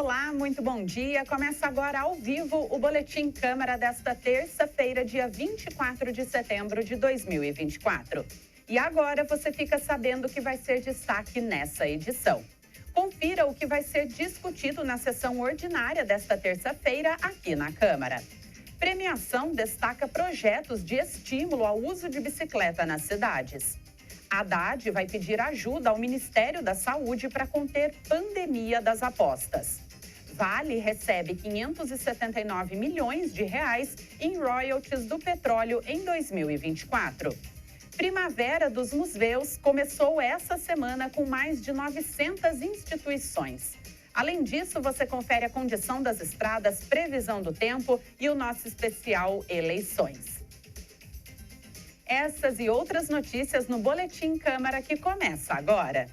Olá, muito bom dia. Começa agora ao vivo o Boletim Câmara desta terça-feira, dia 24 de setembro de 2024. E agora você fica sabendo o que vai ser destaque nessa edição. Confira o que vai ser discutido na sessão ordinária desta terça-feira aqui na Câmara. Premiação destaca projetos de estímulo ao uso de bicicleta nas cidades. Haddad vai pedir ajuda ao Ministério da Saúde para conter pandemia das apostas. Vale recebe 579 milhões de reais em royalties do petróleo em 2024. Primavera dos Museus começou essa semana com mais de 900 instituições. Além disso, você confere a condição das estradas, previsão do tempo e o nosso especial Eleições. Essas e outras notícias no Boletim Câmara que começa agora.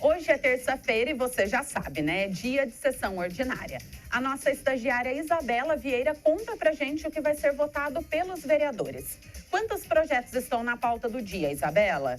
Hoje é terça-feira e você já sabe, né? É dia de sessão ordinária. A nossa estagiária Isabela Vieira conta pra gente o que vai ser votado pelos vereadores. Quantos projetos estão na pauta do dia, Isabela?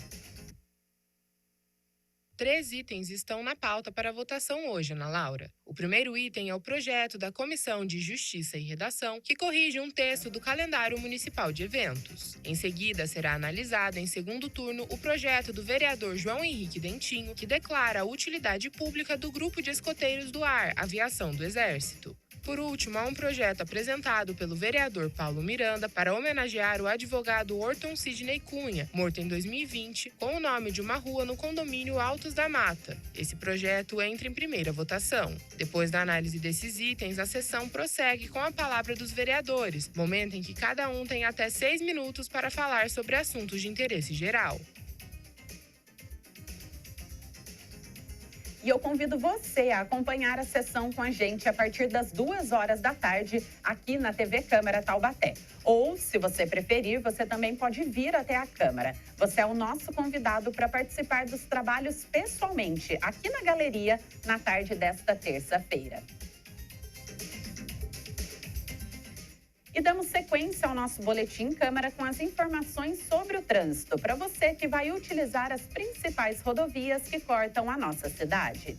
3 itens estão na pauta para votação hoje, Ana Laura. O primeiro item é o projeto da Comissão de Justiça e Redação, que corrige um texto do calendário municipal de eventos. Em seguida, será analisado em segundo turno o projeto do vereador João Henrique Dentinho, que declara a utilidade pública do Grupo de Escoteiros do Ar, Aviação do Exército. Por último, há um projeto apresentado pelo vereador Paulo Miranda para homenagear o advogado Orton Sidney Cunha, morto em 2020, com o nome de uma rua no condomínio Altos da Mata. Esse projeto entra em primeira votação. Depois da análise desses itens, a sessão prossegue com a palavra dos vereadores, momento em que cada um tem até 6 minutos para falar sobre assuntos de interesse geral. E eu convido você a acompanhar a sessão com a gente a partir das 2 horas da tarde aqui na TV Câmara Taubaté. Ou, se você preferir, você também pode vir até a Câmara. Você é o nosso convidado para participar dos trabalhos pessoalmente aqui na galeria na tarde desta terça-feira. E damos sequência ao nosso Boletim Câmara com as informações sobre o trânsito, para você que vai utilizar as principais rodovias que cortam a nossa cidade.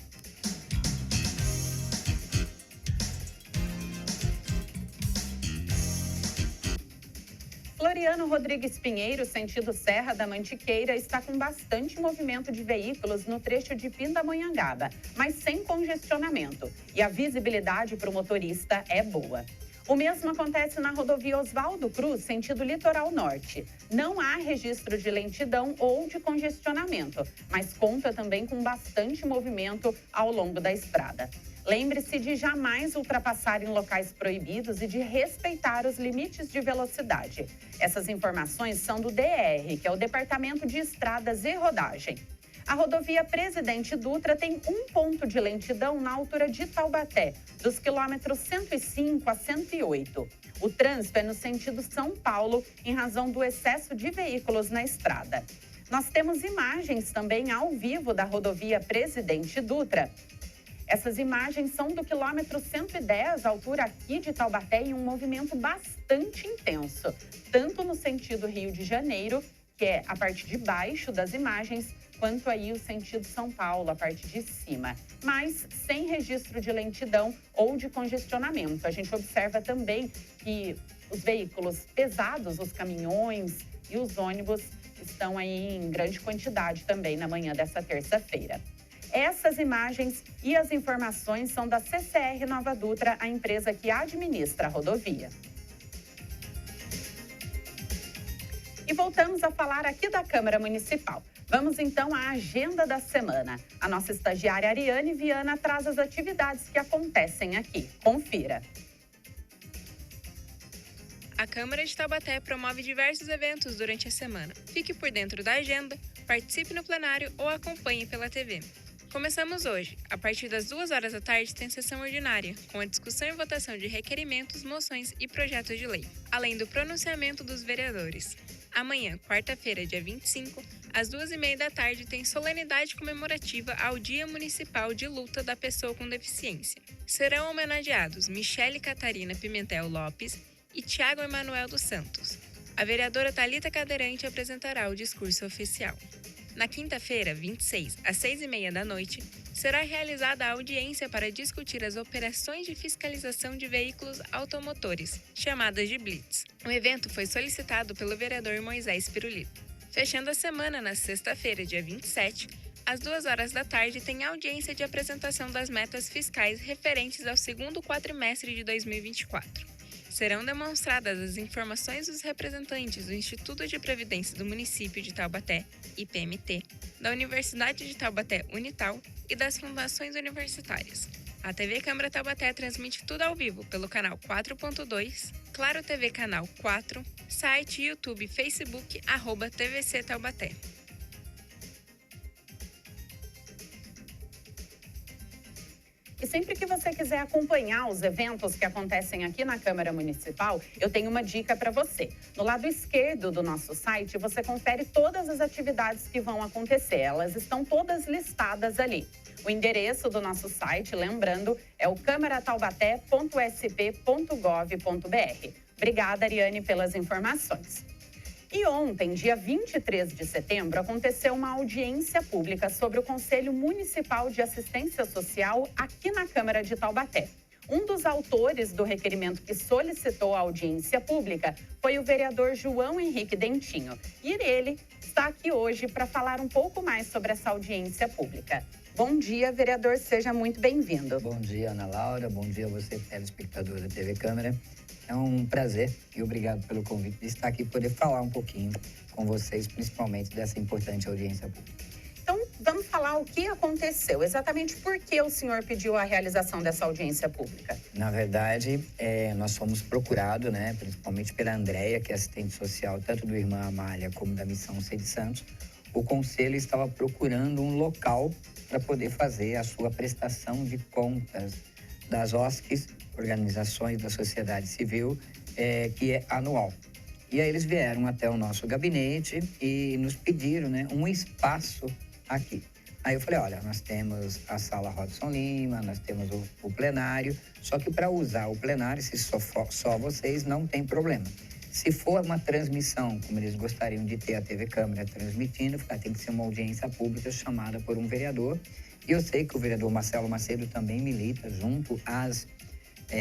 Floriano Rodrigues Pinheiro, sentido Serra da Mantiqueira, está com bastante movimento de veículos no trecho de Pindamonhangaba, mas sem congestionamento. E a visibilidade para o motorista é boa. O mesmo acontece na rodovia Oswaldo Cruz, sentido litoral norte. Não há registro de lentidão ou de congestionamento, mas conta também com bastante movimento ao longo da estrada. Lembre-se de jamais ultrapassar em locais proibidos e de respeitar os limites de velocidade. Essas informações são do DR, que é o Departamento de Estradas e Rodagem. A rodovia Presidente Dutra tem um ponto de lentidão na altura de Taubaté, dos quilômetros 105 a 108. O trânsito é no sentido São Paulo, em razão do excesso de veículos na estrada. Nós temos imagens também ao vivo da rodovia Presidente Dutra. Essas imagens são do quilômetro 110, altura aqui de Taubaté, em um movimento bastante intenso, tanto no sentido Rio de Janeiro, que é a parte de baixo das imagens, quanto aí o sentido São Paulo, a parte de cima, mas sem registro de lentidão ou de congestionamento. A gente observa também que os veículos pesados, os caminhões e os ônibus estão aí em grande quantidade também na manhã dessa terça-feira. Essas imagens e as informações são da CCR Nova Dutra, a empresa que administra a rodovia. E voltamos a falar aqui da Câmara Municipal. Vamos então à agenda da semana. A nossa estagiária Ariane Viana traz as atividades que acontecem aqui. Confira. A Câmara de Taubaté promove diversos eventos durante a semana. Fique por dentro da agenda, participe no plenário ou acompanhe pela TV. Começamos hoje. A partir das 2 horas da tarde tem sessão ordinária, com a discussão e votação de requerimentos, moções e projetos de lei, além do pronunciamento dos vereadores. Amanhã, quarta-feira, dia 25, às 2h30 da tarde, tem solenidade comemorativa ao Dia Municipal de Luta da Pessoa com Deficiência. Serão homenageados Michele Catarina Pimentel Lopes e Tiago Emanuel dos Santos. a vereadora Thalita Cadeirante apresentará o discurso oficial. Na quinta-feira, 26, às 6h30 da noite, será realizada a audiência para discutir as operações de fiscalização de veículos automotores, chamadas de Blitz. O evento foi solicitado pelo vereador Moisés Pirulito. Fechando a semana, na sexta-feira, dia 27, às 2h da tarde, tem audiência de apresentação das metas fiscais referentes ao segundo quadrimestre de 2024. Serão demonstradas as informações dos representantes do Instituto de Previdência do município de Taubaté, IPMT, da Universidade de Taubaté, Unital, e das fundações universitárias. A TV Câmara Taubaté transmite tudo ao vivo pelo canal 4.2, Claro TV Canal 4, site, YouTube, Facebook, @TVC Taubaté. E sempre que você quiser acompanhar os eventos que acontecem aqui na Câmara Municipal, eu tenho uma dica para você. No lado esquerdo do nosso site, você confere todas as atividades que vão acontecer. Elas estão todas listadas ali. O endereço do nosso site, lembrando, é o câmarataubaté.sp.gov.br. Obrigada, Ariane, pelas informações. E ontem, dia 23 de setembro, aconteceu uma audiência pública sobre o Conselho Municipal de Assistência Social aqui na Câmara de Taubaté. Um dos autores do requerimento que solicitou a audiência pública foi o vereador João Henrique Dentinho. E ele está aqui hoje para falar um pouco mais sobre essa audiência pública. Bom dia, vereador, seja muito bem-vindo. Bom dia, Ana Laura, bom dia a você, telespectador da TV Câmara. É um prazer e obrigado pelo convite de estar aqui e poder falar um pouquinho com vocês, principalmente dessa importante audiência pública. Então, vamos falar o que aconteceu, exatamente por que o senhor pediu a realização dessa audiência pública. Na verdade, nós fomos procurados, principalmente pela Andréia, que é assistente social, tanto do Irmã Amália como da Missão C de Santos. O Conselho estava procurando um local para poder fazer a sua prestação de contas das OSCs, organizações da sociedade civil, que é anual. E aí eles vieram até o nosso gabinete e nos pediram um espaço aqui. Aí eu falei, olha, nós temos a sala Rodson Lima, nós temos o plenário, só que para usar o plenário, se só vocês, não tem problema. Se for uma transmissão, como eles gostariam de ter a TV Câmara transmitindo, tem que ser uma audiência pública chamada por um vereador. E eu sei que o vereador Marcelo Macedo também milita junto às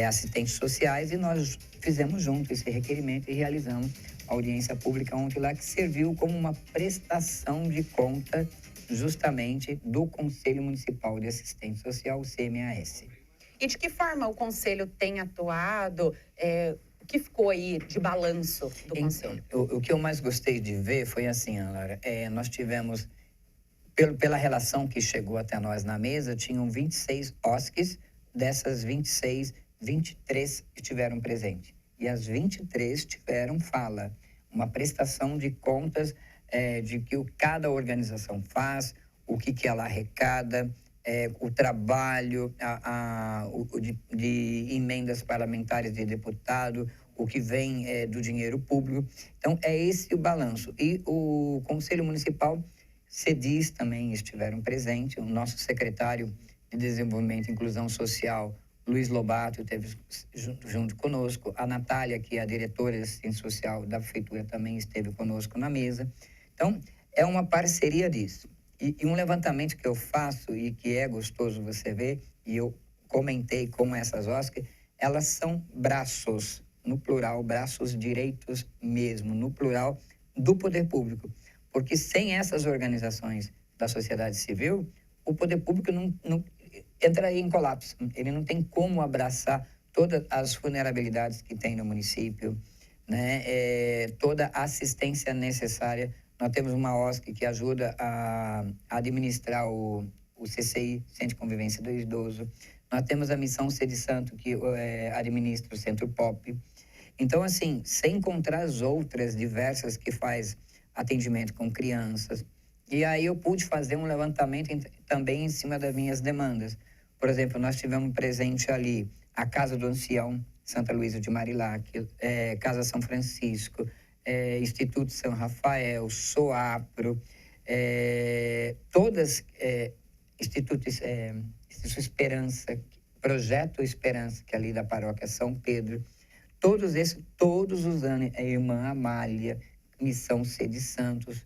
assistentes sociais, e nós fizemos junto esse requerimento e realizamos a audiência pública ontem lá, que serviu como uma prestação de conta justamente do Conselho Municipal de Assistência Social, o CMAS. E de que forma o Conselho tem atuado? O que ficou aí de balanço do Conselho? O que eu mais gostei de ver foi assim, Ana Laura, nós tivemos, pela relação que chegou até nós na mesa, tinham 26 OSCs, dessas 26, 23 estiveram presentes. E as 23 tiveram fala, uma prestação de contas de que cada organização faz, o que ela arrecada, o trabalho de emendas parlamentares de deputado, o que vem do dinheiro público. Então, é esse o balanço. E o Conselho Municipal, CEDIS também estiveram presentes, o nosso secretário de Desenvolvimento e Inclusão Social, Luiz Lobato, esteve junto conosco. A Natália, que é a diretora de assistência social da prefeitura, também esteve conosco na mesa. Então, é uma parceria disso. E um levantamento que eu faço e que é gostoso você ver, e eu comentei como essas OSCs, elas são braços, no plural, braços direitos mesmo, no plural, do poder público. Porque sem essas organizações da sociedade civil, o poder público não entraria em colapso. Ele não tem como abraçar todas as vulnerabilidades que tem no município, toda a assistência necessária. Nós temos uma OSC que ajuda a administrar o CCI, Centro de Convivência do Idoso. Nós temos a Missão C de Santo, que administra o Centro Pop. Então, assim, sem contar as outras diversas que faz atendimento com crianças. E aí eu pude fazer um levantamento também em cima das minhas demandas. Por exemplo, nós tivemos presente ali a Casa do Ancião, Santa Luísa de Marilac, Casa São Francisco, Instituto São Rafael, SOAPRO, todas Instituto Esperança, Projeto Esperança, que é ali da Paróquia São Pedro, todos os anos, a irmã Amália, Missão C de Santos,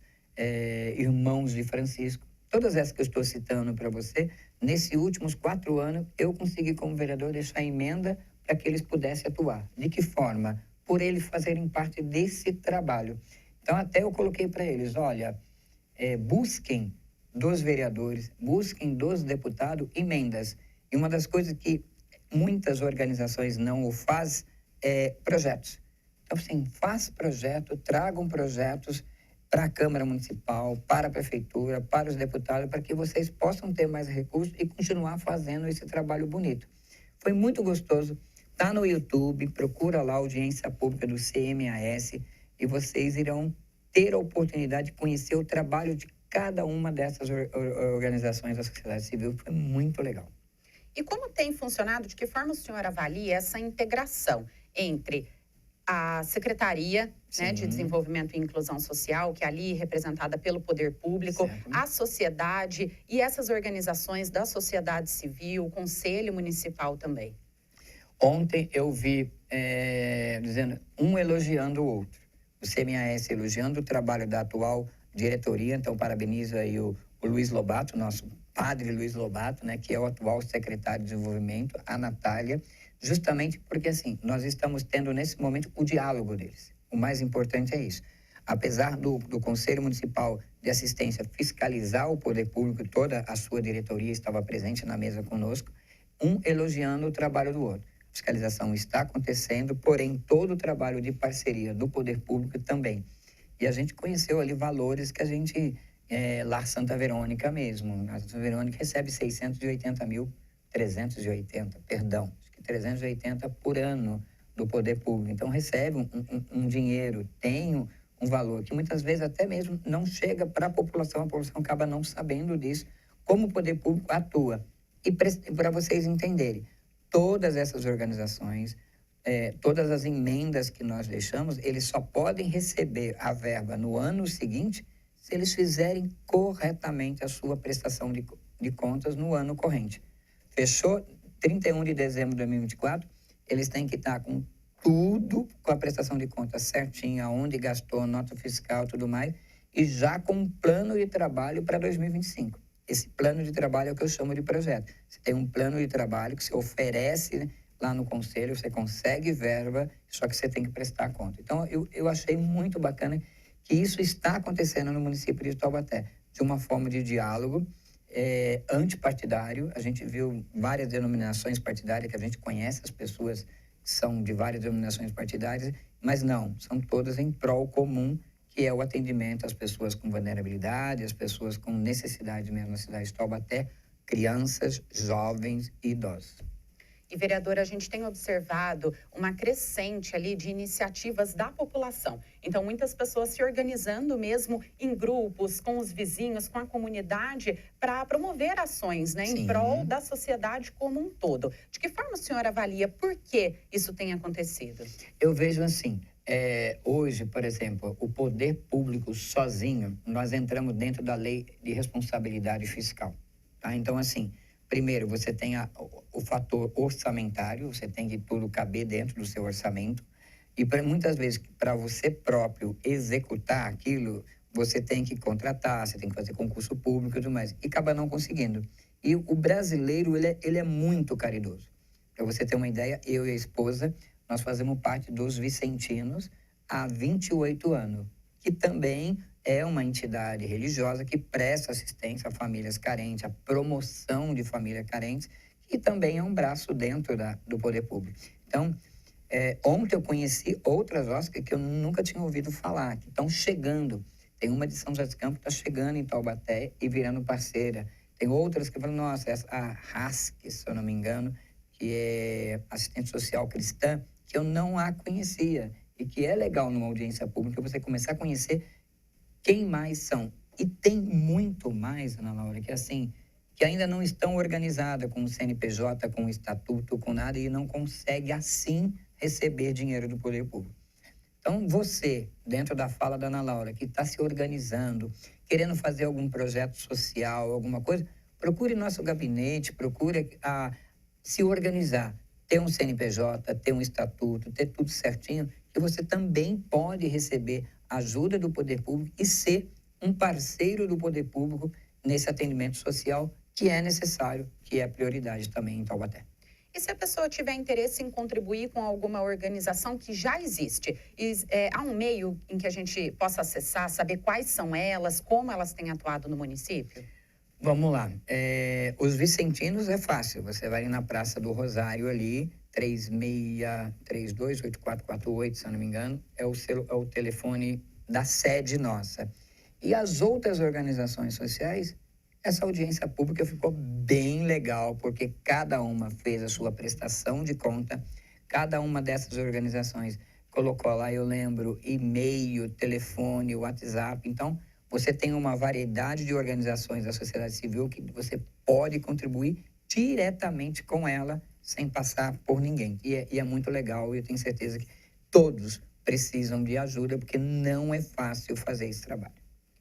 Irmãos de Francisco, todas essas que eu estou citando para você, nesses últimos 4 anos, eu consegui, como vereador, deixar emenda para que eles pudessem atuar. De que forma? Por eles fazerem parte desse trabalho. Então, até eu coloquei para eles, olha, busquem dos vereadores, busquem dos deputados emendas. E uma das coisas que muitas organizações não o fazem é projetos. Então, assim, faz projeto, tragam projetos para a Câmara Municipal, para a Prefeitura, para os deputados, para que vocês possam ter mais recursos e continuar fazendo esse trabalho bonito. Foi muito gostoso. Está no YouTube, procura lá a audiência pública do CMAS e vocês irão ter a oportunidade de conhecer o trabalho de cada uma dessas organizações da sociedade civil. Foi muito legal. E como tem funcionado, de que forma o senhor avalia essa integração entre a Secretaria, né, de Desenvolvimento e Inclusão Social, que é ali representada pelo poder público, certo, a sociedade e essas organizações da sociedade civil, o Conselho Municipal também? Ontem eu vi dizendo, um elogiando o outro. O CMAS elogiando o trabalho da atual diretoria, então parabenizo aí o Luiz Lobato, nosso padre Luiz Lobato, né, que é o atual secretário de Desenvolvimento, a Natália, justamente porque, assim, nós estamos tendo nesse momento o diálogo deles. O mais importante é isso. Apesar do Conselho Municipal de Assistência fiscalizar o poder público, toda a sua diretoria estava presente na mesa conosco, um elogiando o trabalho do outro. A fiscalização está acontecendo, porém, todo o trabalho de parceria do poder público também. E a gente conheceu ali valores que a gente... lá Santa Verônica mesmo. A Santa Verônica recebe 380 por ano do poder público. Então, recebe um dinheiro, tem um valor que muitas vezes até mesmo não chega para a população acaba não sabendo disso, como o poder público atua. E para vocês entenderem, todas essas organizações, todas as emendas que nós deixamos, eles só podem receber a verba no ano seguinte se eles fizerem corretamente a sua prestação de contas no ano corrente. Fechou 31 de dezembro de 2024, eles têm que estar com tudo, com a prestação de contas certinha, onde gastou, nota fiscal e tudo mais, e já com um plano de trabalho para 2025. Esse plano de trabalho é o que eu chamo de projeto. Você tem um plano de trabalho que você oferece lá no conselho, você consegue verba, só que você tem que prestar conta. Então, eu achei muito bacana que isso está acontecendo no município de Taubaté, de uma forma de diálogo antipartidário. A gente viu várias denominações partidárias, que a gente conhece as pessoas que são de várias denominações partidárias, mas não, são todas em prol comum, que é o atendimento às pessoas com vulnerabilidade, às pessoas com necessidade mesmo na cidade de Taubaté, crianças, jovens e idosos. E, vereadora, a gente tem observado uma crescente ali de iniciativas da população. Então, muitas pessoas se organizando mesmo em grupos, com os vizinhos, com a comunidade, para promover ações, né, em prol da sociedade como um todo. De que forma o senhor avalia por que isso tem acontecido? Eu vejo assim, hoje, por exemplo, o poder público sozinho, nós entramos dentro da lei de responsabilidade fiscal. Tá? Então, assim... Primeiro, você tem o fator orçamentário, você tem que tudo caber dentro do seu orçamento. E muitas vezes, para você próprio executar aquilo, você tem que contratar, você tem que fazer concurso público e tudo mais. E acaba não conseguindo. E o brasileiro, ele é muito caridoso. Para você ter uma ideia, eu e a esposa, nós fazemos parte dos Vicentinos há 28 anos, que também... é uma entidade religiosa que presta assistência a famílias carentes, a promoção de famílias carentes, e também é um braço dentro do poder público. Então, ontem eu conheci outras OSCs que eu nunca tinha ouvido falar, que estão chegando. Tem uma de São José dos Campos que está chegando em Taubaté e virando parceira. Tem outras que falam, nossa, a RASC, se eu não me engano, que é assistente social cristã, que eu não a conhecia. E que é legal numa audiência pública você começar a conhecer quem mais são. E tem muito mais, Ana Laura, que assim, que ainda não estão organizadas com o CNPJ, com o estatuto, com nada, e não consegue assim receber dinheiro do poder público. Então, você, dentro da fala da Ana Laura, que está se organizando, querendo fazer algum projeto social, alguma coisa, procure nosso gabinete, procure se organizar. ter um CNPJ, ter um estatuto, ter tudo certinho, que você também pode receber ajuda do poder público e ser um parceiro do poder público nesse atendimento social que é necessário, que é prioridade também em Taubaté. E se a pessoa tiver interesse em contribuir com alguma organização que já existe, há um meio em que a gente possa acessar, saber quais são elas, como elas têm atuado no município? Vamos lá. Os vicentinos é fácil. Você vai na Praça do Rosário ali, 3632-8448, se eu não me engano, é o telefone da sede nossa. E as outras organizações sociais, essa audiência pública ficou bem legal, porque cada uma fez a sua prestação de conta, cada uma dessas organizações colocou lá, eu lembro, e-mail, telefone, WhatsApp. Então, você tem uma variedade de organizações da sociedade civil que você pode contribuir diretamente com ela, sem passar por ninguém. E é muito legal, e eu tenho certeza que todos precisam de ajuda, porque não é fácil fazer esse trabalho.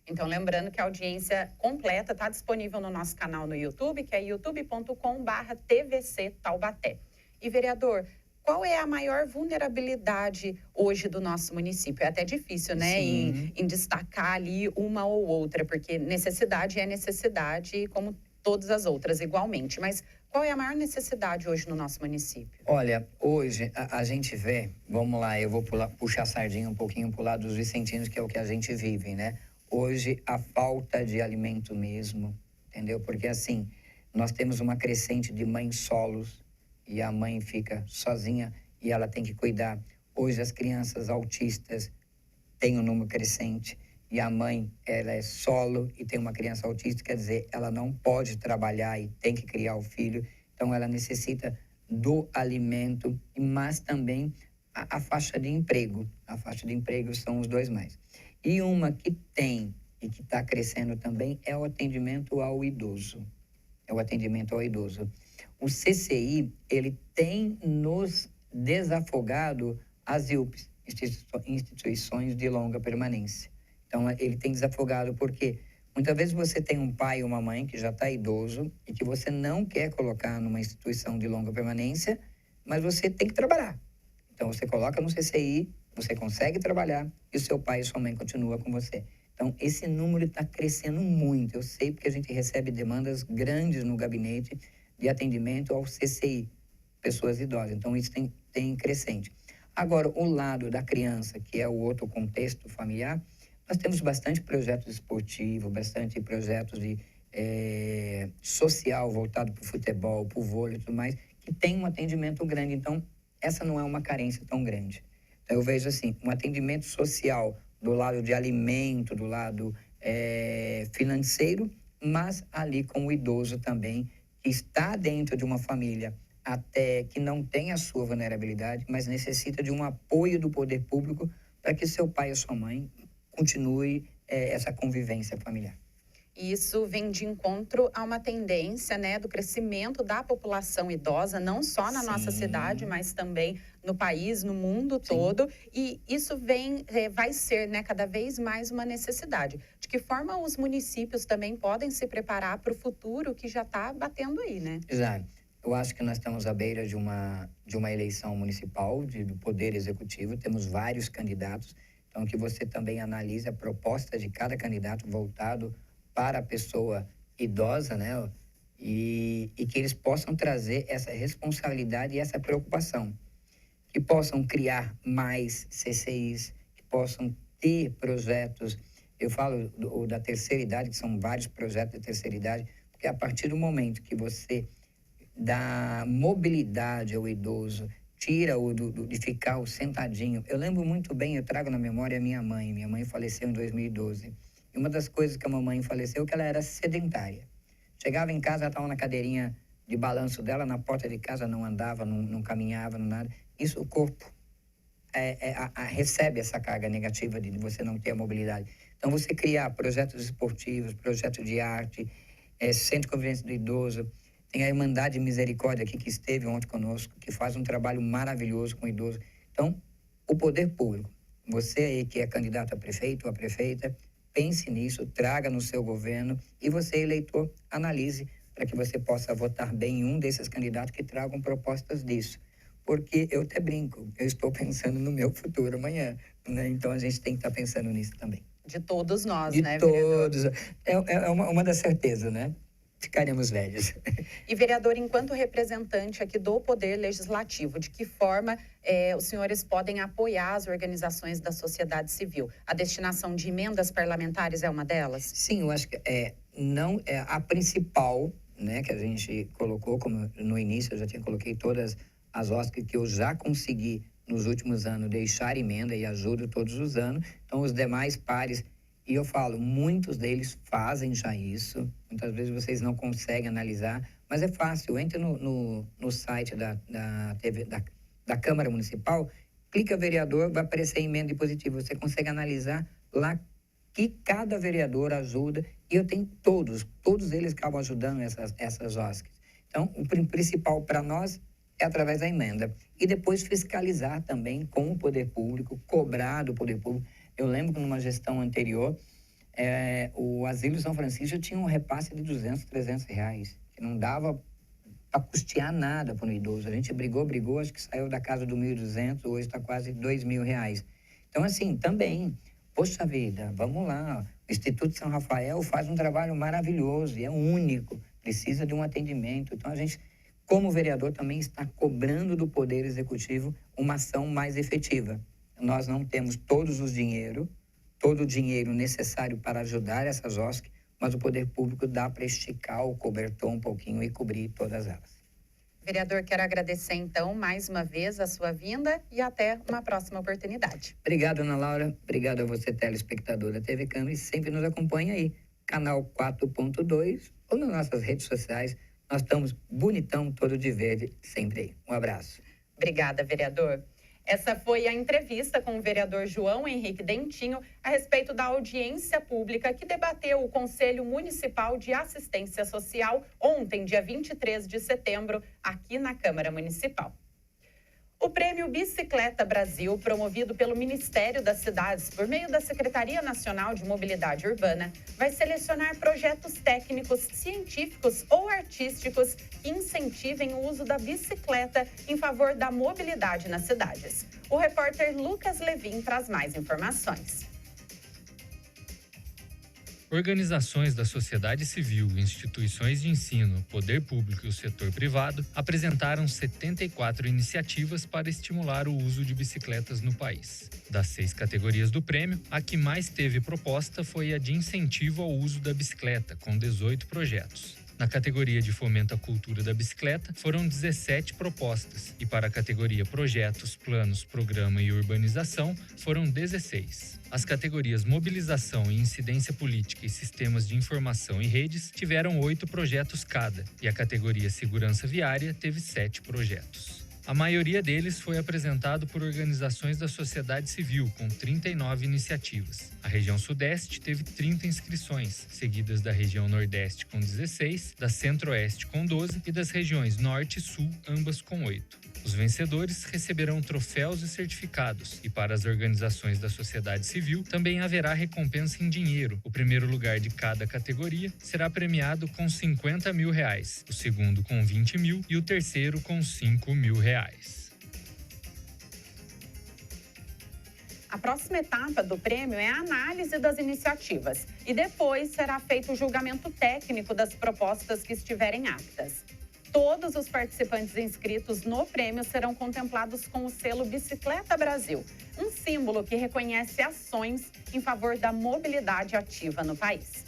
Então, lembrando que a audiência completa está disponível no nosso canal no YouTube, que é youtube.com/TVC Taubaté. E, vereador, qual é a maior vulnerabilidade hoje do nosso município? É até difícil, né, em destacar ali uma ou outra, porque necessidade é necessidade, como todas as outras, igualmente. Mas qual é a maior necessidade hoje no nosso município? Olha, hoje a gente vê, vamos lá, eu vou puxar a sardinha um pouquinho para o lado dos vicentinos, que é o que a gente vive, né? Hoje, a falta de alimento mesmo, entendeu? Porque, assim, nós temos uma crescente de mães solos e a mãe fica sozinha e ela tem que cuidar. Hoje, as crianças autistas têm um número crescente e a mãe, ela é solo e tem uma criança autista, quer dizer, ela não pode trabalhar e tem que criar o filho. Então, ela necessita do alimento, mas também a faixa de emprego. A faixa de emprego são os dois mais. E uma que tem e que está crescendo também é o atendimento ao idoso. É o atendimento ao idoso. O CCI, ele tem nos desafogado as IUPs, instituições de longa permanência. Então, ele tem desafogado porque muitas vezes você tem um pai ou uma mãe que já está idoso e que você não quer colocar numa instituição de longa permanência, mas você tem que trabalhar. Então, você coloca no CCI, você consegue trabalhar e o seu pai e sua mãe continuam com você. Então, esse número está crescendo muito. Eu sei porque a gente recebe demandas grandes no gabinete de atendimento ao CCI, pessoas idosas. Então, isso tem crescente. Agora, o lado da criança, que é o outro contexto familiar, nós temos bastante projetos esportivos, bastante projetos de social voltado para o futebol, para o vôlei e tudo mais, que tem um atendimento grande. Então, essa não é uma carência tão grande. Então, eu vejo assim, um atendimento social do lado de alimento, do lado financeiro, mas ali com o idoso também, que está dentro de uma família até que não tem a sua vulnerabilidade, mas necessita de um apoio do poder público para que seu pai e sua mãe continue essa convivência familiar. Isso vem de encontro a uma tendência, né, do crescimento da população idosa, não só na nossa cidade, mas também no país, no mundo todo. E isso vai ser, né, cada vez mais uma necessidade. De que forma os municípios também podem se preparar para o futuro que já está batendo aí, né? Exato. Eu acho que nós estamos à beira de uma eleição municipal, do Poder Executivo. Temos vários candidatos. Então, que você também analise a proposta de cada candidato voltado para a pessoa idosa, né? E que eles possam trazer essa responsabilidade e essa preocupação. Que possam criar mais CCIs, que possam ter projetos. Eu falo da terceira idade, que são vários projetos de terceira idade, porque a partir do momento que você dá mobilidade ao idoso, tira de ficar sentadinho. Eu lembro muito bem, eu trago na memória a minha mãe. Minha mãe faleceu em 2012. E uma das coisas que a mamãe faleceu é que ela era sedentária. Chegava em casa, ela estava na cadeirinha de balanço dela, na porta de casa não andava, não caminhava, não nada. Isso o corpo recebe essa carga negativa de você não ter a mobilidade. Então, você criar projetos esportivos, projetos de arte, centro de convivência do idoso. Tem a Irmandade Misericórdia aqui, que esteve ontem conosco, que faz um trabalho maravilhoso com o idoso. Então, o poder público, você aí que é candidato a prefeito ou a prefeita, pense nisso, traga no seu governo e você, eleitor, analise para que você possa votar bem em um desses candidatos que tragam propostas disso. porque eu até brinco, eu estou pensando no meu futuro amanhã, né? Então a gente tem que estar pensando nisso também. De todos nós, De né, vereador? todos. É uma das certezas, né? Ficaremos velhos. E, vereador, enquanto representante aqui do Poder Legislativo, de que forma os senhores podem apoiar as organizações da sociedade civil? A destinação de emendas parlamentares é uma delas? Sim, eu acho que não é a principal, né, que a gente colocou, como no início eu já coloquei todas as OSCs que eu já consegui nos últimos anos deixar emenda e ajudo todos os anos. Então, os demais pares, e eu falo, muitos deles fazem já isso. Muitas vezes vocês não conseguem analisar, mas é fácil. Entre no site da TV, da Câmara Municipal, clica vereador, vai aparecer emenda impositiva. Você consegue analisar lá que cada vereador ajuda. E eu tenho todos eles acabam ajudando essas OSCs. Então, o principal para nós é através da emenda. E depois fiscalizar também com o poder público, cobrar do poder público. Eu lembro que numa gestão anterior, o Asilo São Francisco tinha um repasse de 200, 300 reais, que não dava para custear nada para o idoso. A gente brigou, acho que saiu da casa do 1.200, hoje está quase 2.000 reais. Então, assim, também, poxa vida, vamos lá. O Instituto São Rafael faz um trabalho maravilhoso e é único, precisa de um atendimento. Então, a gente, como vereador, também está cobrando do Poder Executivo uma ação mais efetiva. Nós não temos todo o dinheiro necessário para ajudar essas OSCs, mas o poder público dá para esticar o cobertor um pouquinho e cobrir todas elas. Vereador, quero agradecer, então, mais uma vez a sua vinda e até uma próxima oportunidade. Obrigado, Ana Laura. Obrigado a você, telespectador da TV Câmara, e sempre nos acompanha aí, canal 4.2 ou nas nossas redes sociais. Nós estamos bonitão, todo de verde, sempre aí. Um abraço. Obrigada, vereador. Essa foi a entrevista com o vereador João Henrique Dentinho a respeito da audiência pública que debateu o Conselho Municipal de Assistência Social ontem, dia 23 de setembro, aqui na Câmara Municipal. O Prêmio Bicicleta Brasil, promovido pelo Ministério das Cidades por meio da Secretaria Nacional de Mobilidade Urbana, vai selecionar projetos técnicos, científicos ou artísticos que incentivem o uso da bicicleta em favor da mobilidade nas cidades. O repórter Lucas Levin traz mais informações. Organizações da sociedade civil, instituições de ensino, poder público e o setor privado apresentaram 74 iniciativas para estimular o uso de bicicletas no país. Das 6 categorias do prêmio, a que mais teve proposta foi a de incentivo ao uso da bicicleta, com 18 projetos. Na categoria de fomento à cultura da bicicleta, foram 17 propostas, e para a categoria Projetos, Planos, Programa e Urbanização, foram 16. As categorias Mobilização e Incidência Política e Sistemas de Informação e Redes tiveram 8 projetos cada, e a categoria Segurança Viária teve 7 projetos. A maioria deles foi apresentado por organizações da sociedade civil, com 39 iniciativas. A região Sudeste teve 30 inscrições, seguidas da região Nordeste com 16, da Centro-Oeste com 12 e das regiões Norte e Sul, ambas com 8. Os vencedores receberão troféus e certificados, e para as organizações da sociedade civil também haverá recompensa em dinheiro. O primeiro lugar de cada categoria será premiado com R$50 mil, o segundo com R$20 mil e o terceiro com R$5 mil. A próxima etapa do prêmio é a análise das iniciativas e depois será feito o julgamento técnico das propostas que estiverem aptas. Todos os participantes inscritos no prêmio serão contemplados com o selo Bicicleta Brasil, um símbolo que reconhece ações em favor da mobilidade ativa no país.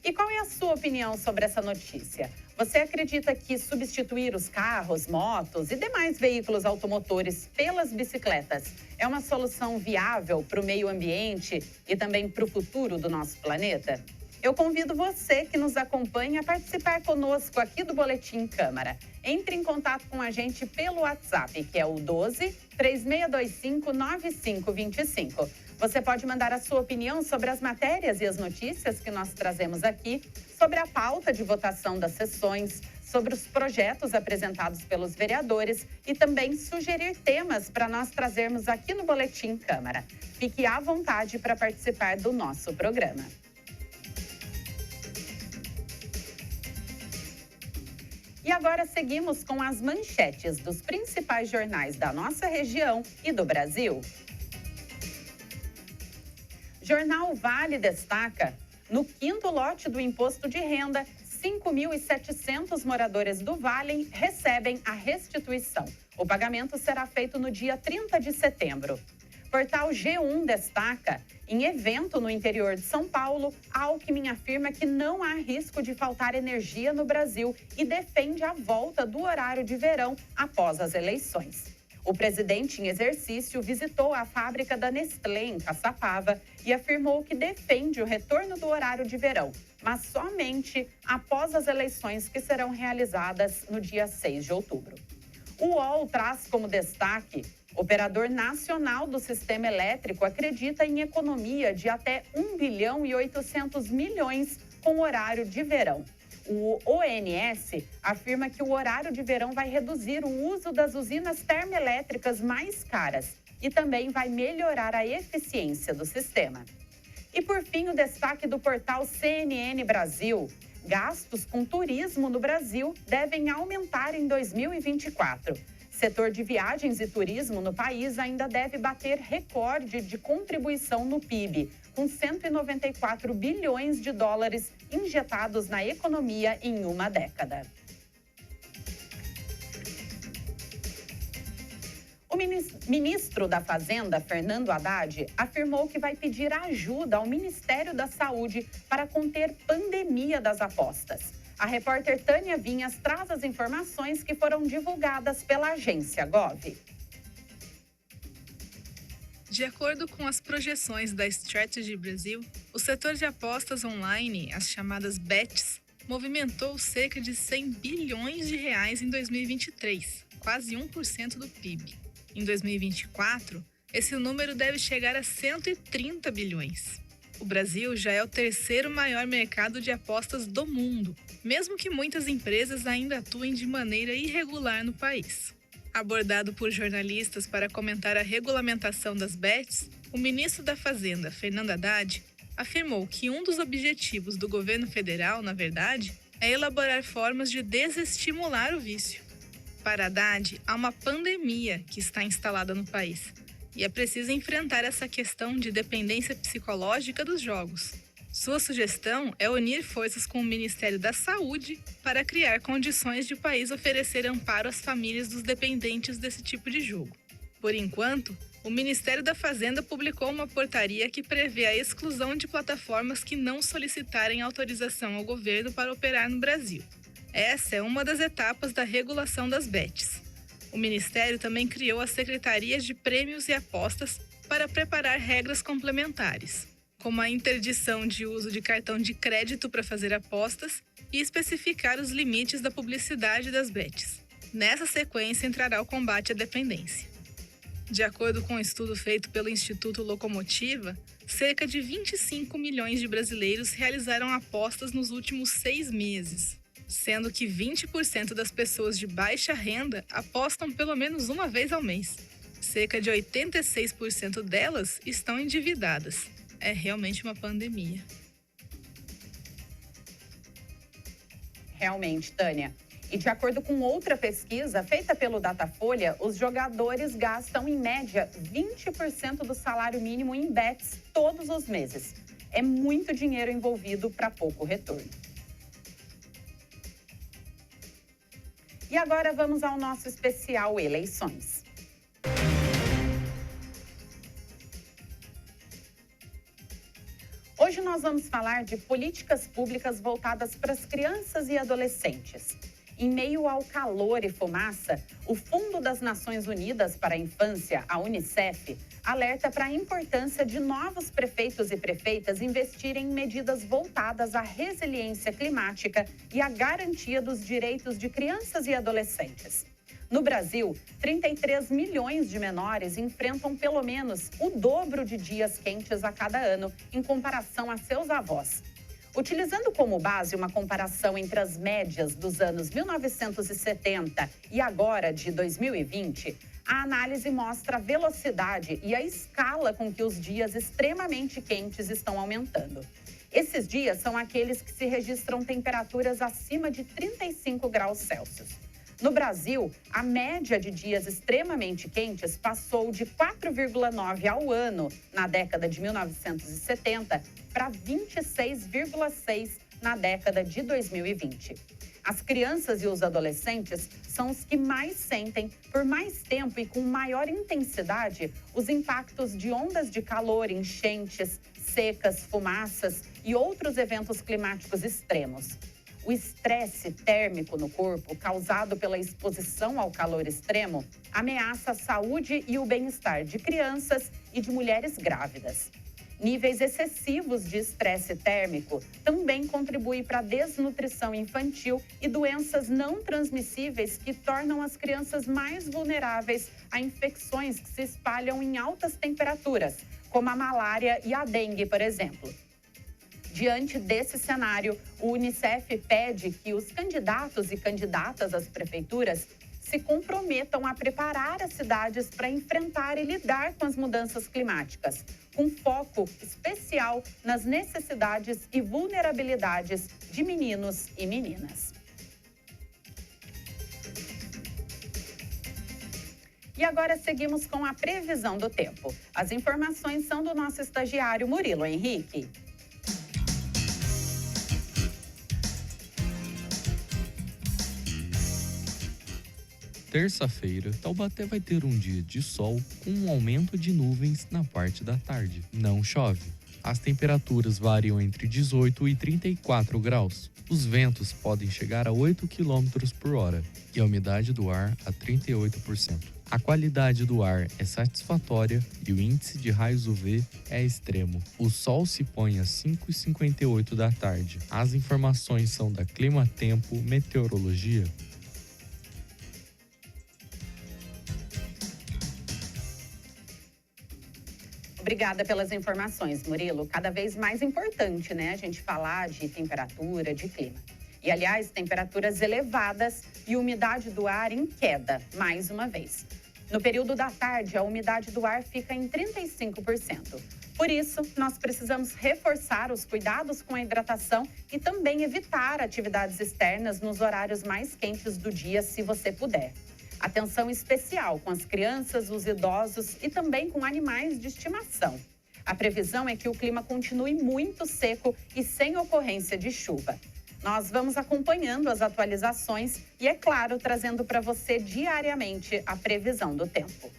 E qual é a sua opinião sobre essa notícia? Você acredita que substituir os carros, motos e demais veículos automotores pelas bicicletas é uma solução viável para o meio ambiente e também para o futuro do nosso planeta? Eu convido você que nos acompanha a participar conosco aqui do Boletim Câmara. Entre em contato com a gente pelo WhatsApp, que é o 12 3625 9525. Você pode mandar a sua opinião sobre as matérias e as notícias que nós trazemos aqui, sobre a pauta de votação das sessões, sobre os projetos apresentados pelos vereadores e também sugerir temas para nós trazermos aqui no Boletim Câmara. Fique à vontade para participar do nosso programa. E agora seguimos com as manchetes dos principais jornais da nossa região e do Brasil. Jornal Vale destaca: no quinto lote do imposto de renda, 5.700 moradores do Vale recebem a restituição. O pagamento será feito no dia 30 de setembro. Portal G1 destaca: em evento no interior de São Paulo, Alckmin afirma que não há risco de faltar energia no Brasil e defende a volta do horário de verão após as eleições. O presidente em exercício visitou a fábrica da Nestlé em Caçapava e afirmou que defende o retorno do horário de verão, mas somente após as eleições que serão realizadas no dia 6 de outubro. O UOL traz como destaque: operador nacional do sistema elétrico acredita em economia de até 1 bilhão e 800 milhões com horário de verão. O ONS afirma que o horário de verão vai reduzir o uso das usinas termoelétricas mais caras e também vai melhorar a eficiência do sistema. E por fim, o destaque do portal CNN Brasil: gastos com turismo no Brasil devem aumentar em 2024. Setor de viagens e turismo no país ainda deve bater recorde de contribuição no PIB, com 194 bilhões de dólares injetados na economia em uma década. O ministro da Fazenda, Fernando Haddad, afirmou que vai pedir ajuda ao Ministério da Saúde para conter pandemia das apostas. A repórter Tânia Vinhas traz as informações que foram divulgadas pela agência Gov. De acordo com as projeções da Strategy Brasil, o setor de apostas online, as chamadas bets, movimentou cerca de 100 bilhões de reais em 2023, quase 1% do PIB. Em 2024, esse número deve chegar a 130 bilhões. O Brasil já é o terceiro maior mercado de apostas do mundo, mesmo que muitas empresas ainda atuem de maneira irregular no país. Abordado por jornalistas para comentar a regulamentação das bets, o ministro da Fazenda, Fernando Haddad, afirmou que um dos objetivos do governo federal, na verdade, é elaborar formas de desestimular o vício. Para Haddad, há uma pandemia que está instalada no país e é preciso enfrentar essa questão de dependência psicológica dos jogos. Sua sugestão é unir forças com o Ministério da Saúde para criar condições de o país oferecer amparo às famílias dos dependentes desse tipo de jogo. Por enquanto, o Ministério da Fazenda publicou uma portaria que prevê a exclusão de plataformas que não solicitarem autorização ao governo para operar no Brasil. Essa é uma das etapas da regulação das bets. O Ministério também criou as secretarias de prêmios e apostas para preparar regras complementares, como a interdição de uso de cartão de crédito para fazer apostas e especificar os limites da publicidade das bets. Nessa sequência entrará o combate à dependência. De acordo com um estudo feito pelo Instituto Locomotiva, cerca de 25 milhões de brasileiros realizaram apostas nos últimos 6 meses, sendo que 20% das pessoas de baixa renda apostam pelo menos uma vez ao mês. Cerca de 86% delas estão endividadas. É realmente uma pandemia. Realmente, Tânia. E de acordo com outra pesquisa feita pelo Datafolha, os jogadores gastam, em média, 20% do salário mínimo em bets todos os meses. É muito dinheiro envolvido para pouco retorno. E agora vamos ao nosso especial Eleições. Hoje nós vamos falar de políticas públicas voltadas para as crianças e adolescentes. Em meio ao calor e fumaça, o Fundo das Nações Unidas para a Infância, a Unicef, alerta para a importância de novos prefeitos e prefeitas investirem em medidas voltadas à resiliência climática e à garantia dos direitos de crianças e adolescentes. No Brasil, 33 milhões de menores enfrentam pelo menos o dobro de dias quentes a cada ano em comparação a seus avós. Utilizando como base uma comparação entre as médias dos anos 1970 e agora de 2020, a análise mostra a velocidade e a escala com que os dias extremamente quentes estão aumentando. Esses dias são aqueles que se registram temperaturas acima de 35 graus Celsius. No Brasil, a média de dias extremamente quentes passou de 4,9 ao ano na década de 1970 para 26,6 na década de 2020. As crianças e os adolescentes são os que mais sentem, por mais tempo e com maior intensidade, os impactos de ondas de calor, enchentes, secas, fumaças e outros eventos climáticos extremos. O estresse térmico no corpo, causado pela exposição ao calor extremo, ameaça a saúde e o bem-estar de crianças e de mulheres grávidas. Níveis excessivos de estresse térmico também contribuem para a desnutrição infantil e doenças não transmissíveis que tornam as crianças mais vulneráveis a infecções que se espalham em altas temperaturas, como a malária e a dengue, por exemplo. Diante desse cenário, o Unicef pede que os candidatos e candidatas às prefeituras se comprometam a preparar as cidades para enfrentar e lidar com as mudanças climáticas, com foco especial nas necessidades e vulnerabilidades de meninos e meninas. E agora seguimos com a previsão do tempo. As informações são do nosso estagiário Murilo Henrique. Terça-feira, Taubaté vai ter um dia de sol com um aumento de nuvens na parte da tarde. Não chove. As temperaturas variam entre 18 e 34 graus. Os ventos podem chegar a 8 km por hora e a umidade do ar a 38%. A qualidade do ar é satisfatória e o índice de raios UV é extremo. O sol se põe às 5h58 da tarde. As informações são da Clima Tempo Meteorologia. Obrigada pelas informações, Murilo. Cada vez mais importante, né, a gente falar de temperatura, de clima. E, aliás, temperaturas elevadas e umidade do ar em queda, mais uma vez. No período da tarde, a umidade do ar fica em 35%. Por isso, nós precisamos reforçar os cuidados com a hidratação e também evitar atividades externas nos horários mais quentes do dia, se você puder. Atenção especial com as crianças, os idosos e também com animais de estimação. A previsão é que o clima continue muito seco e sem ocorrência de chuva. Nós vamos acompanhando as atualizações e, é claro, trazendo para você diariamente a previsão do tempo.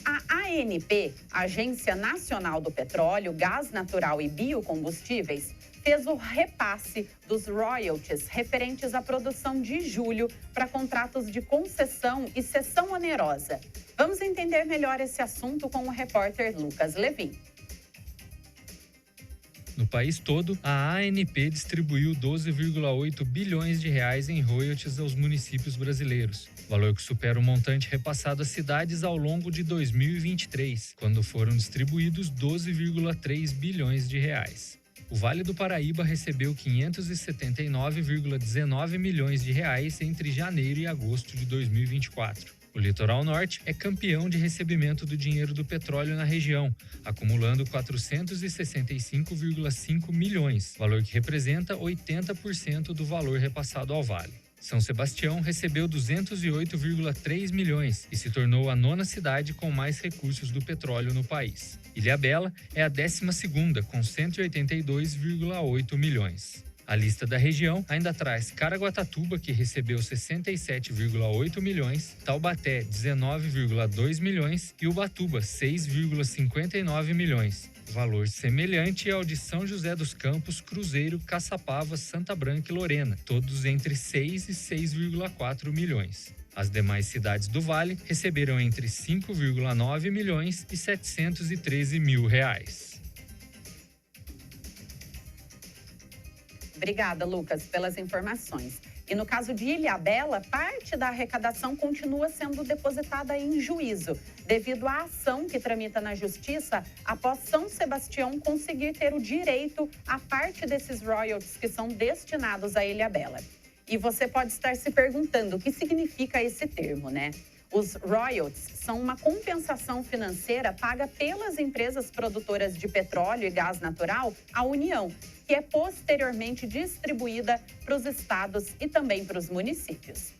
A ANP, Agência Nacional do Petróleo, Gás Natural e Biocombustíveis, fez o repasse dos royalties referentes à produção de julho para contratos de concessão e cessão onerosa. Vamos entender melhor esse assunto com o repórter Lucas Levin. No país todo, a ANP distribuiu 12,8 bilhões de reais em royalties aos municípios brasileiros, valor que supera o montante repassado às cidades ao longo de 2023, quando foram distribuídos 12,3 bilhões de reais. O Vale do Paraíba recebeu 579,19 milhões de reais entre janeiro e agosto de 2024. O Litoral Norte é campeão de recebimento do dinheiro do petróleo na região, acumulando 465,5 milhões, valor que representa 80% do valor repassado ao Vale. São Sebastião recebeu 208,3 milhões e se tornou a 9ª cidade com mais recursos do petróleo no país. Ilhabela é a 12ª, com 182,8 milhões. A lista da região ainda traz Caraguatatuba, que recebeu 67,8 milhões, Taubaté, 19,2 milhões e Ubatuba, 6,59 milhões. Valor semelhante ao de São José dos Campos, Cruzeiro, Caçapava, Santa Branca e Lorena, todos entre 6 e 6,4 milhões. As demais cidades do Vale receberam entre 5,9 milhões e 713 mil reais. Obrigada, Lucas, pelas informações. E no caso de Ilhabela, parte da arrecadação continua sendo depositada em juízo, devido à ação que tramita na Justiça após São Sebastião conseguir ter o direito à parte desses royalties que são destinados a Ilhabela. E você pode estar se perguntando o que significa esse termo, né? Os royalties são uma compensação financeira paga pelas empresas produtoras de petróleo e gás natural à União, que é posteriormente distribuída para os estados e também para os municípios.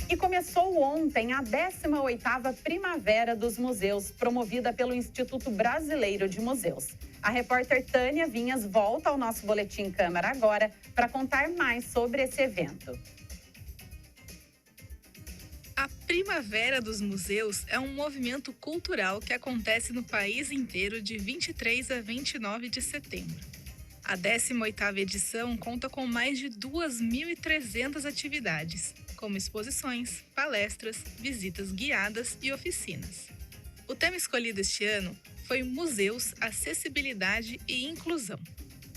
E começou ontem a 18ª Primavera dos Museus, promovida pelo Instituto Brasileiro de Museus. A repórter Tânia Vinhas volta ao nosso Boletim Câmara agora para contar mais sobre esse evento. A Primavera dos Museus é um movimento cultural que acontece no país inteiro de 23 a 29 de setembro. A 18ª edição conta com mais de 2.300 atividades, como exposições, palestras, visitas guiadas e oficinas. O tema escolhido este ano foi Museus, Acessibilidade e Inclusão.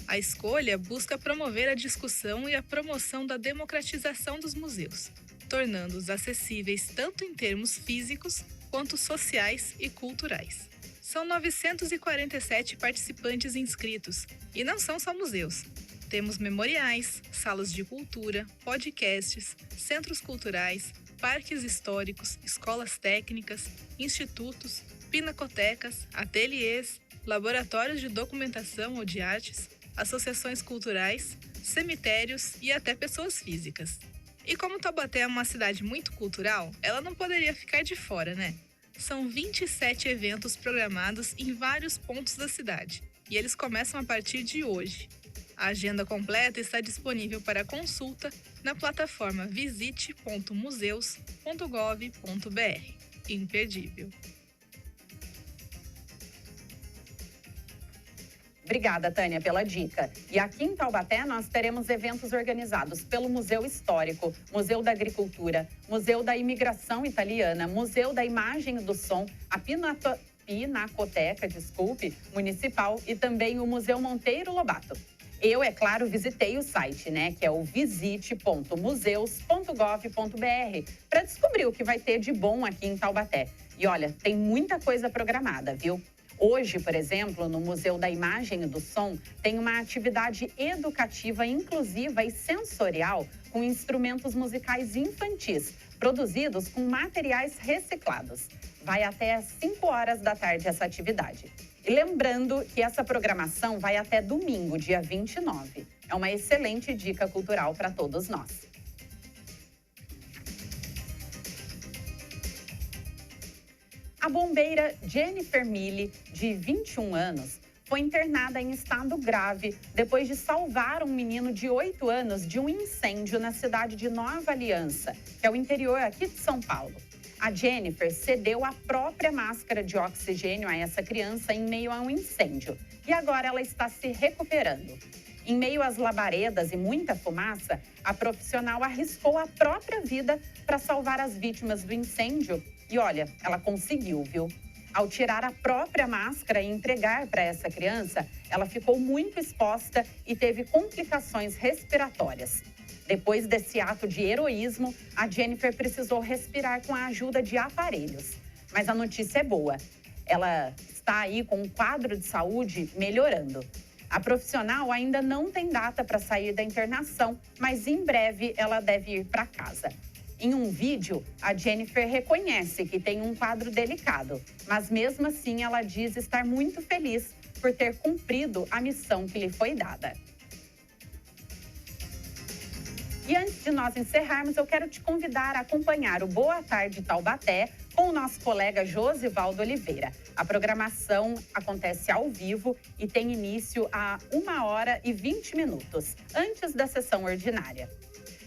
A escolha busca promover a discussão e a promoção da democratização dos museus, tornando-os acessíveis tanto em termos físicos quanto sociais e culturais. São 947 participantes inscritos, e não são só museus. Temos memoriais, salas de cultura, podcasts, centros culturais, parques históricos, escolas técnicas, institutos, pinacotecas, ateliês, laboratórios de documentação ou de artes, associações culturais, cemitérios e até pessoas físicas. E como Taubaté é uma cidade muito cultural, ela não poderia ficar de fora, né? São 27 eventos programados em vários pontos da cidade, e eles começam a partir de hoje. A agenda completa está disponível para consulta na plataforma visite.museus.gov.br. Imperdível. Obrigada, Tânia, pela dica. E aqui em Taubaté nós teremos eventos organizados pelo Museu Histórico, Museu da Agricultura, Museu da Imigração Italiana, Museu da Imagem e do Som, a Pinacoteca, Municipal e também o Museu Monteiro Lobato. Eu, é claro, visitei o site, que é o visite.museus.gov.br, para descobrir o que vai ter de bom aqui em Taubaté. E olha, tem muita coisa programada, viu? Hoje, por exemplo, no Museu da Imagem e do Som, tem uma atividade educativa, inclusiva e sensorial com instrumentos musicais infantis, produzidos com materiais reciclados. Vai até às 5 horas da tarde essa atividade. E lembrando que essa programação vai até domingo, dia 29. É uma excelente dica cultural para todos nós. A bombeira Jennifer Mille, de 21 anos, foi internada em estado grave depois de salvar um menino de 8 anos de um incêndio na cidade de Nova Aliança, que é o interior aqui de São Paulo. A Jennifer cedeu a própria máscara de oxigênio a essa criança em meio a um incêndio. E agora ela está se recuperando. Em meio às labaredas e muita fumaça, a profissional arriscou a própria vida para salvar as vítimas do incêndio. E olha, ela conseguiu, viu? Ao tirar a própria máscara e entregar para essa criança, ela ficou muito exposta e teve complicações respiratórias. Depois desse ato de heroísmo, a Jennifer precisou respirar com a ajuda de aparelhos. Mas a notícia é boa. Ela está aí com um quadro de saúde melhorando. A profissional ainda não tem data para sair da internação, mas em breve ela deve ir para casa. Em um vídeo, a Jennifer reconhece que tem um quadro delicado, mas mesmo assim ela diz estar muito feliz por ter cumprido a missão que lhe foi dada. E antes de nós encerrarmos, eu quero te convidar a acompanhar o Boa Tarde Taubaté com o nosso colega Josivaldo Oliveira. A programação acontece ao vivo e tem início a 1h20, antes da sessão ordinária.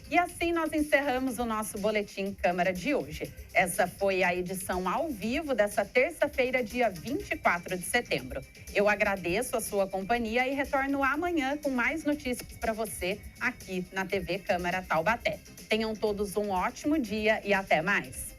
E assim nós encerramos o nosso Boletim Câmara de hoje. Essa foi a edição ao vivo dessa terça-feira, dia 24 de setembro. Eu agradeço a sua companhia e retorno amanhã com mais notícias para você aqui na TV Câmara Taubaté. Tenham todos um ótimo dia e até mais.